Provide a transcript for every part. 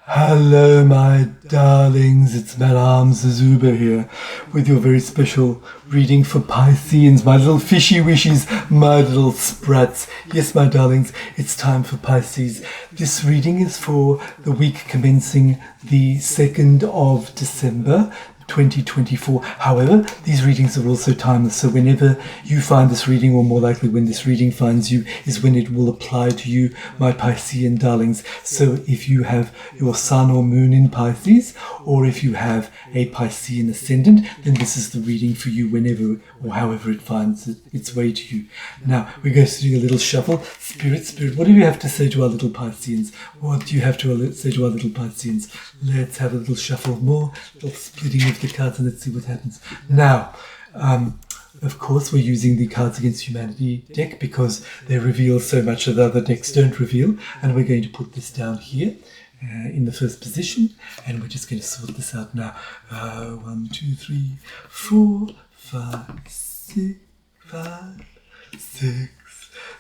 Hello, my darlings. It's Madame Zezuba here with your very special reading for Pisceans, my little fishy wishies, my little sprats. Yes, my darlings, it's time for Pisces. This reading is for the week commencing the 2nd of December. 2024. However, these readings are also timeless, so whenever you find this reading, or more likely when this reading finds you, is when it will apply to you, my Piscean darlings. So if you have your sun or moon in Pisces, or if you have a Piscean ascendant, then this is the reading for you whenever or however it finds its way to you. Now, we're going to do a little shuffle. Spirit, what do you have to say to our little Pisceans? What do you have to say to our little Pisceans? Let's have a little shuffle more, little splitting of the cards, and let's see what happens. Now, of course, we're using the Cards Against Humanity deck because they reveal so much that the other decks don't reveal, and we're going to put this down here in the first position, and we're just going to sort this out now. 1, 2, 3, 4, 5, 6,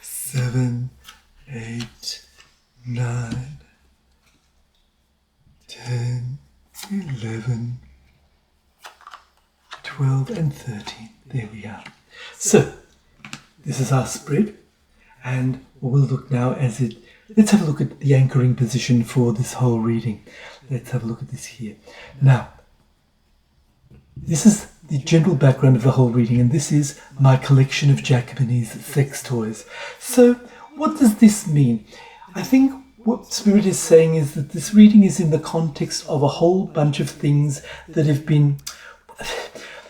7, 8, 9, 10, 11, 12 and 13. There we are. So, this is our spread, and we'll look now let's have a look at the anchoring position for this whole reading. Let's have a look at this here. Now, this is the general background of the whole reading, and this is my collection of Japanese sex toys. So, what does this mean? I think what Spirit is saying is that this reading is in the context of a whole bunch of things that have been...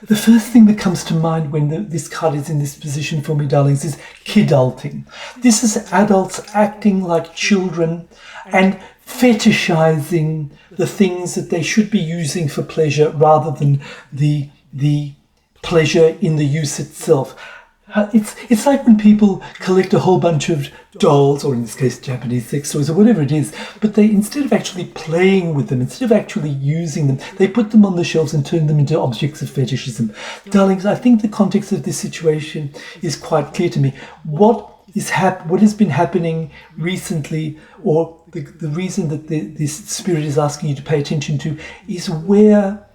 The first thing that comes to mind when this card is in this position for me, darlings, is kidulting. This is adults acting like children and fetishizing the things that they should be using for pleasure rather than the pleasure in the use itself. It's like when people collect a whole bunch of dolls, or in this case Japanese sex toys or whatever it is, but they, instead of actually playing with them, instead of actually using them, they put them on the shelves and turn them into objects of fetishism. Darlings, I think the context of this situation is quite clear to me. What has been happening recently, or the reason that this Spirit is asking you to pay attention to, is where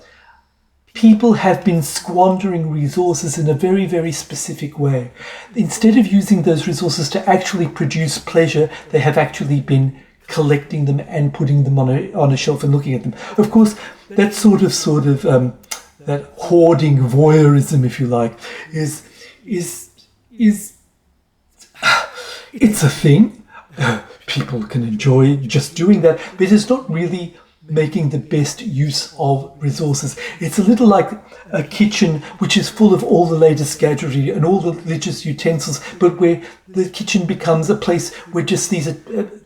people have been squandering resources in a very, very specific way. Instead of using those resources to actually produce pleasure, they have actually been collecting them and putting them on a shelf and looking at them. Of course, that sort of that hoarding voyeurism, if you like, is it's a thing. People can enjoy just doing that, but it's not really making the best use of resources. It's a little like a kitchen which is full of all the latest gadgetry and all the latest utensils, but where the kitchen becomes a place where just these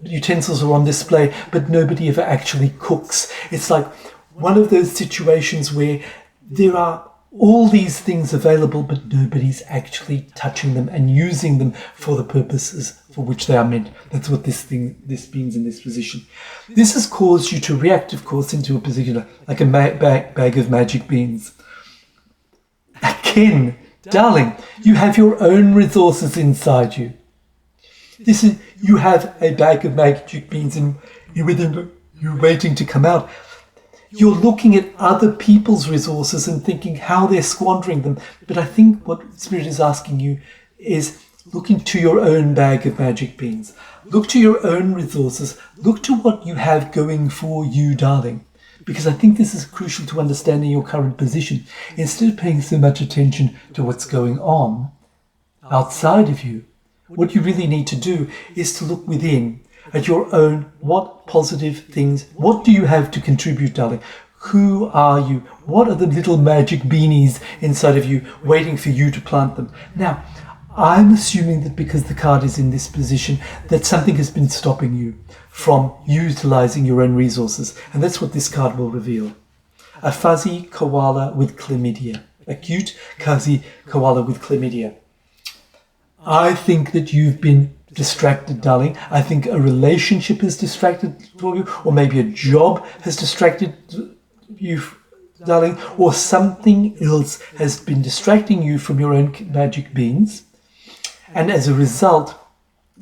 utensils are on display, but nobody ever actually cooks. It's like one of those situations where there are all these things available, but nobody's actually touching them and using them for the purposes for which they are meant. That's what this means in this position. This has caused you to react, of course, into a particular, like a bag of magic beans. Again, darling, you have your own resources inside you. You have a bag of magic beans within you waiting to come out. You're looking at other people's resources and thinking how they're squandering them. But I think what Spirit is asking you is look into your own bag of magic beans. Look to your own resources. Look to what you have going for you, darling. Because I think this is crucial to understanding your current position. Instead of paying so much attention to what's going on outside of you, what you really need to do is to look within at your own, what positive things, what do you have to contribute, darling? Who are you? What are the little magic beanies inside of you waiting for you to plant them? Now, I'm assuming that because the card is in this position, that something has been stopping you from utilizing your own resources. And that's what this card will reveal. A fuzzy koala with chlamydia. A cute, fuzzy koala with chlamydia. I think that you've been distracted, darling. I think a relationship has distracted for you, or maybe a job has distracted you, darling, or something else has been distracting you from your own magic beans. And as a result,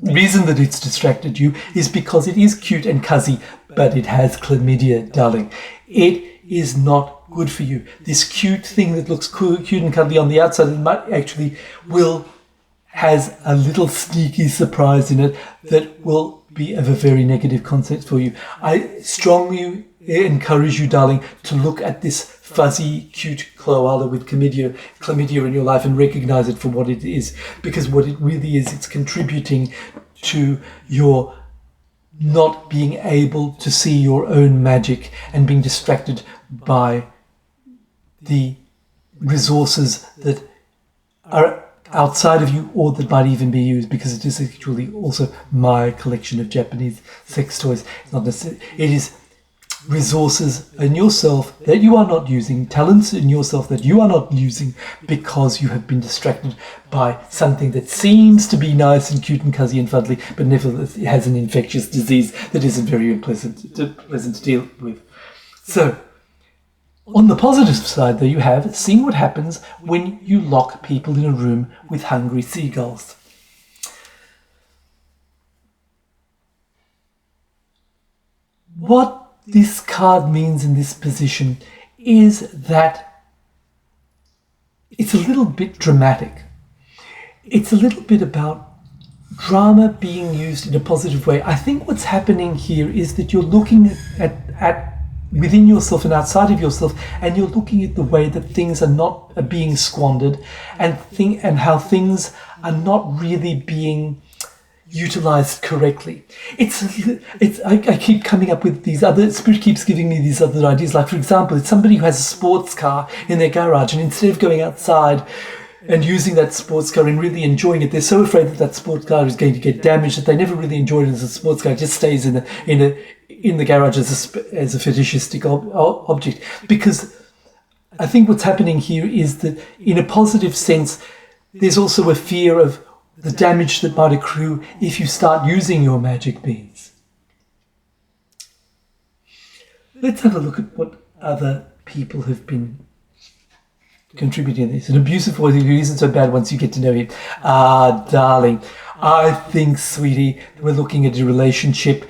reason that it's distracted you is because it is cute and cuzzy, but it has chlamydia, darling. It is not good for you. This cute thing that looks cute and cuddly on the outside, it might actually has a little sneaky surprise in it that will be of a very negative concept for you. I strongly encourage you, darling, to look at this fuzzy, cute koala with chlamydia in your life and recognize it for what it is. Because what it really is, it's contributing to your not being able to see your own magic and being distracted by the resources that are outside of you or that might even be used, because it is actually also my collection of Japanese sex toys. It's not necessarily, it is resources in yourself that you are not using, talents in yourself that you are not using because you have been distracted by something that seems to be nice and cute and cuzzy and fuddly, but nevertheless has an infectious disease that isn't very pleasant to deal with. So, on the positive side, though, you have seeing what happens when you lock people in a room with hungry seagulls. What this card means in this position is that it's a little bit dramatic. It's a little bit about drama being used in a positive way. I think what's happening here is that you're looking at within yourself and outside of yourself, and you're looking at the way that things are being squandered, and how things are not really being utilized correctly. I keep coming up with these other, Spirit keeps giving me these other ideas. Like, for example, it's somebody who has a sports car in their garage, and instead of going outside and using that sports car and really enjoying it, they're so afraid that that sports car is going to get damaged that they never really enjoy it as a sports car. It just stays in the garage as a fetishistic object. Because I think what's happening here is that, in a positive sense, there's also a fear of the damage that might accrue if you start using your magic beans. Let's have a look at what other people have been contributing to this. An abusive boy who isn't so bad once you get to know him. Darling, I think, sweetie, we're looking at a relationship.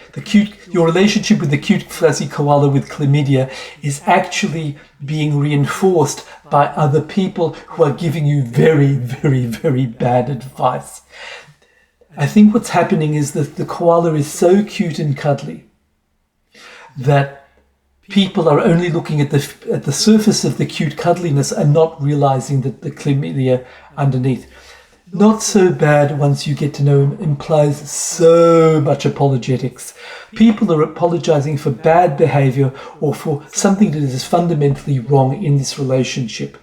Your relationship with the cute fuzzy koala with chlamydia is actually being reinforced by other people who are giving you very, very, very bad advice. I think what's happening is that the koala is so cute and cuddly that people are only looking at the surface of the cute cuddliness and not realizing that the chlamydia underneath. Not so bad once you get to know him implies so much apologetics. People are apologizing for bad behavior or for something that is fundamentally wrong in this relationship.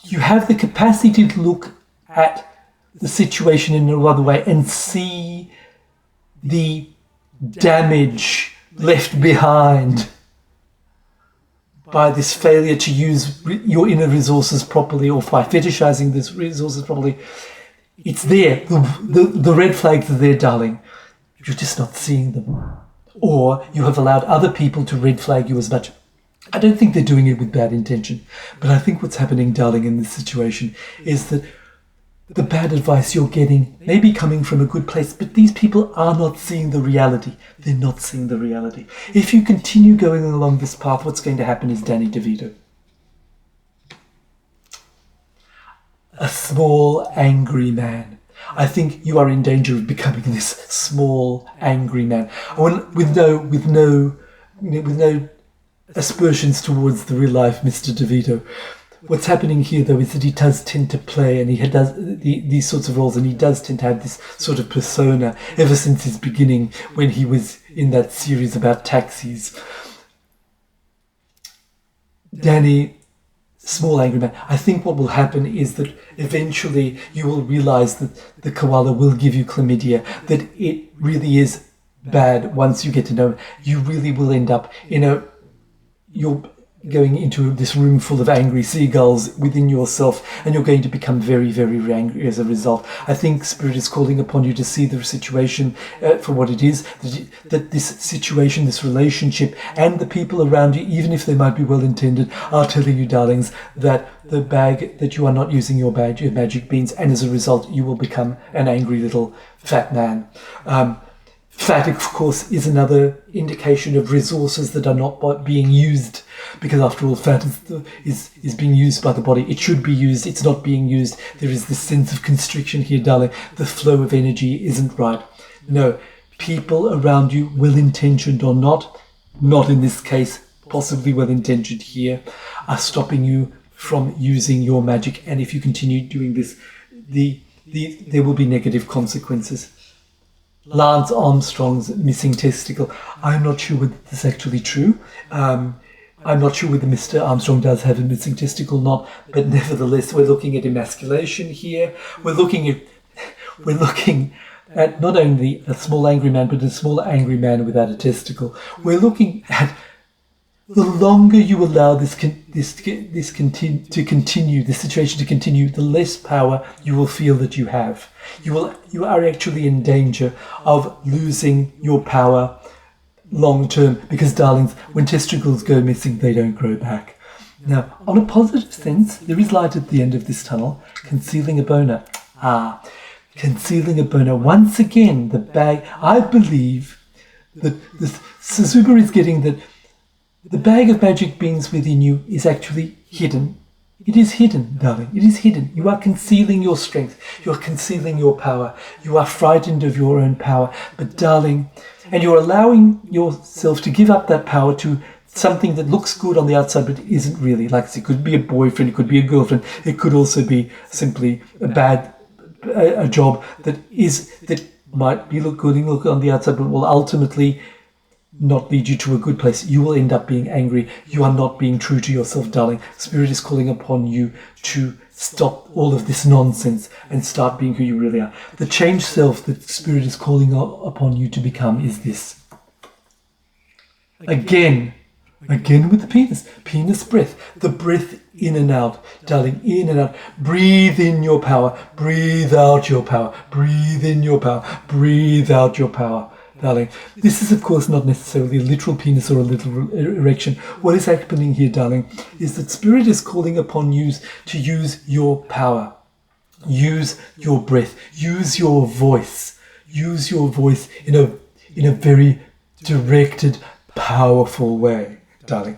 You have the capacity to look at the situation in another way and see the damage left behind by this failure to use your inner resources properly, or by fetishizing these resources properly. It's there. The red flags are there, darling. You're just not seeing them. Or you have allowed other people to red flag you as much. I don't think they're doing it with bad intention. But I think what's happening, darling, in this situation is that the bad advice you're getting may be coming from a good place, but these people are not seeing the reality. They're not seeing the reality. If you continue going along this path, what's going to happen is Danny DeVito. A small, angry man. I think you are in danger of becoming this small, angry man. With no aspersions towards the real life Mr. DeVito. What's happening here, though, is that he does tend to play, and he does these sorts of roles, and he does tend to have this sort of persona ever since his beginning, when he was in that series about taxis. Danny, small angry man. I think what will happen is that eventually you will realize that the koala will give you chlamydia, that it really is bad once you get to know him. You really will end up in you'll going into this room full of angry seagulls within yourself, and you're going to become very, very angry as a result. I think Spirit is calling upon you to see the situation for what it is, that this situation, this relationship, and the people around you, even if they might be well-intended, are telling you, darlings, that that you are not using your magic beans, and as a result, you will become an angry little fat man. Fat, of course, is another indication of resources that are not being used, because after all, fat is being used by the body. It should be used. It's not being used. There is this sense of constriction here, darling. The flow of energy isn't right. No, people around you, well-intentioned or not in this case, possibly well-intentioned here, are stopping you from using your magic. And if you continue doing this, there will be negative consequences. Lance Armstrong's missing testicle. I'm not sure whether this is actually true. I'm not sure whether Mr. Armstrong does have a missing testicle or not, but nevertheless, we're looking at emasculation here. We're looking at not only a small angry man, but a small angry man without a testicle. We're looking at the longer you allow this situation to continue, the less power you will feel that you have. You are actually in danger of losing your power long term, because, darlings, when testicles go missing, they don't grow back. Now, on a positive sense, there is light at the end of this tunnel, concealing a boner. Concealing a boner. Once again, the bag, I believe that Zezuba is getting that the bag of magic beans within you is actually hidden. It is hidden, darling. It is hidden. You are concealing your strength. You are concealing your power. You are frightened of your own power. But, darling, and you're allowing yourself to give up that power to something that looks good on the outside but isn't really. Like, it could be a boyfriend, it could be a girlfriend, it could also be simply a job that might be look on the outside but will ultimately not lead you to a good place. You will end up being angry. You are not being true to yourself, darling. Spirit is calling upon you to stop all of this nonsense and start being who you really are. The changed self that Spirit is calling upon you to become is this. Again with the penis breath, the breath in and out, darling, in and out. Breathe in your power, breathe out your power, breathe in your power, breathe out your power. Darling, this is of course not necessarily a literal penis or a literal erection. What is happening here, darling, is that Spirit is calling upon you to use your power. Use your breath. Use your voice. Use your voice in a very directed, powerful way, darling.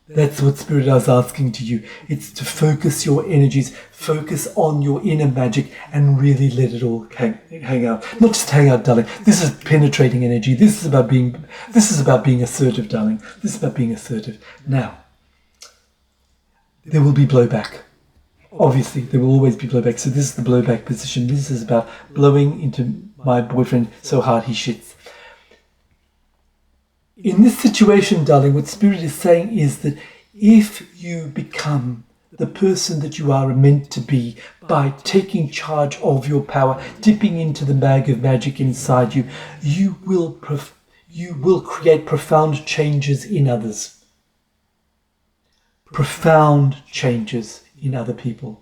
That's what Spirit is asking to you. It's to focus your energies, focus on your inner magic, and really let it all hang out. Not just hang out, darling. This is penetrating energy. This is about being assertive, darling. This is about being assertive. Now, there will be blowback. Obviously, there will always be blowback. So this is the blowback position. This is about blowing into my boyfriend so hard he shits. In this situation, darling, what Spirit is saying is that if you become the person that you are meant to be by taking charge of your power, dipping into the bag of magic inside you, you will create profound changes in others. Profound changes in other people.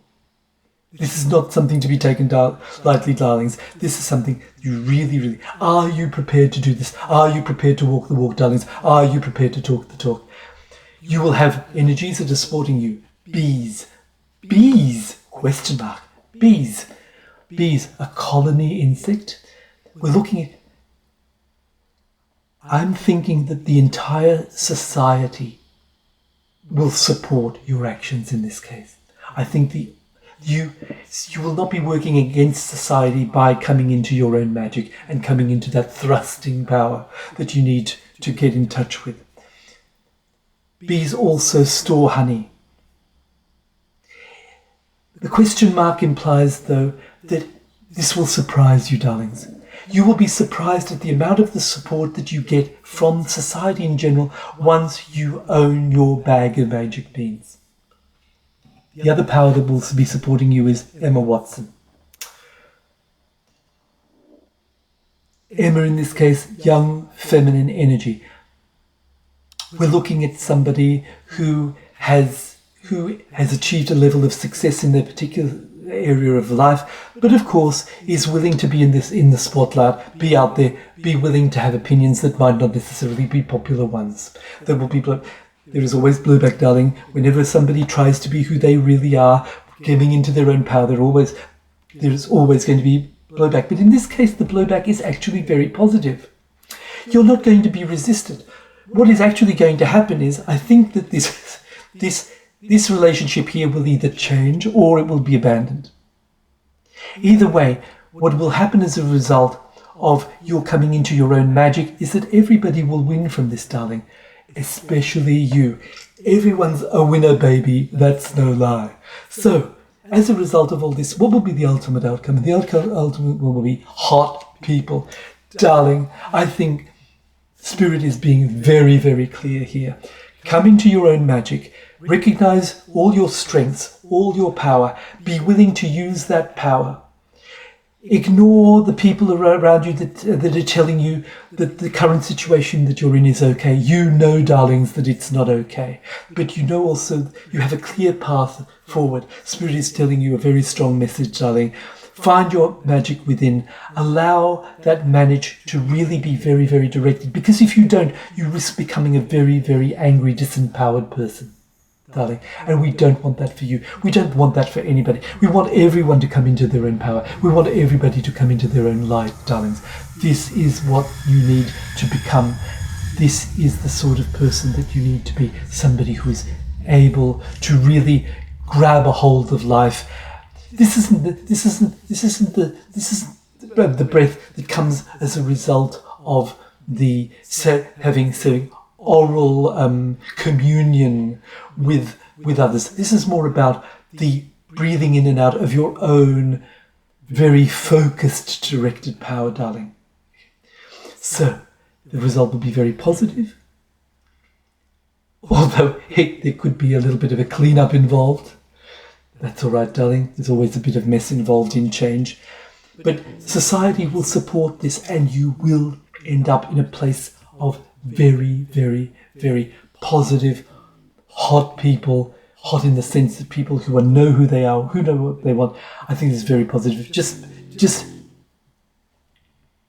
This is not something to be taken lightly, darlings. This is something you really... Are you prepared to do this? Are you prepared to walk the walk, darlings? Are you prepared to talk the talk? You will have energies that are supporting you. Bees. Bees? Question mark. Bees. Bees. A colony insect. We're looking at... I'm thinking that the entire society will support your actions in this case. I think you will not be working against society by coming into your own magic and coming into that thrusting power that you need to get in touch with. Bees also store honey. The question mark implies, though, that this will surprise you, darlings. You will be surprised at the amount of the support that you get from society in general once you own your bag of magic beans. The other power that will be supporting you is Emma Watson. Emma, in this case, young feminine energy. We're looking at somebody who who has achieved a level of success in their particular area of life, but of course is willing to be in the spotlight, be out there, be willing to have opinions that might not necessarily be popular ones. There is always blowback, darling. Whenever somebody tries to be who they really are, getting into their own power, there's always going to be blowback. But in this case, the blowback is actually very positive. You're not going to be resisted. What is actually going to happen is, I think that this relationship here will either change or it will be abandoned. Either way, what will happen as a result of your coming into your own magic is that everybody will win from this, darling, especially you. Everyone's a winner, baby. That's no lie. So, as a result of all this, what will be the ultimate outcome? The ultimate will be hot people. Darling, I think Spirit is being very, very clear here. Come into your own magic. Recognize all your strengths, all your power. Be willing to use that power. Ignore the people around you that are telling you that the current situation that you're in is okay. You know, darlings, that it's not okay. But you know also you have a clear path forward. Spirit is telling you a very strong message, darling. Find your magic within. Allow that magic to really be very, very directed. Because if you don't, you risk becoming a very, very angry, disempowered person, darling. And we don't want that for you. We don't want that for anybody. We want everyone to come into their own power. We want everybody to come into their own light, darlings. This is what you need to become. This is the sort of person that you need to be. Somebody who is able to really grab a hold of life. This isn't the breath that comes as a result of the having oral communion with others. This is more about the breathing in and out of your own very focused, directed power, darling. So the result will be very positive. Although, heck, there could be a little bit of a cleanup involved. That's all right, darling. There's always a bit of mess involved in change. But society will support this, and you will end up in a place of very, very, very positive, hot people. Hot in the sense of people who know who they are, who know what they want. I think it's very positive. Just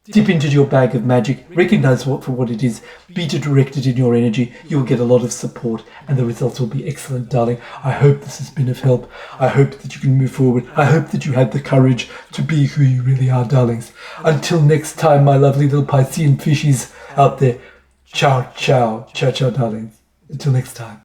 dip into your bag of magic, recognize for what it is, be directed in your energy. You will get a lot of support and the results will be excellent, darling. I hope this has been of help. I hope that you can move forward. I hope that you had the courage to be who you really are, darlings. Until next time, my lovely little Piscean fishies out there. Ciao, ciao, ciao, ciao, darlings. Until next time.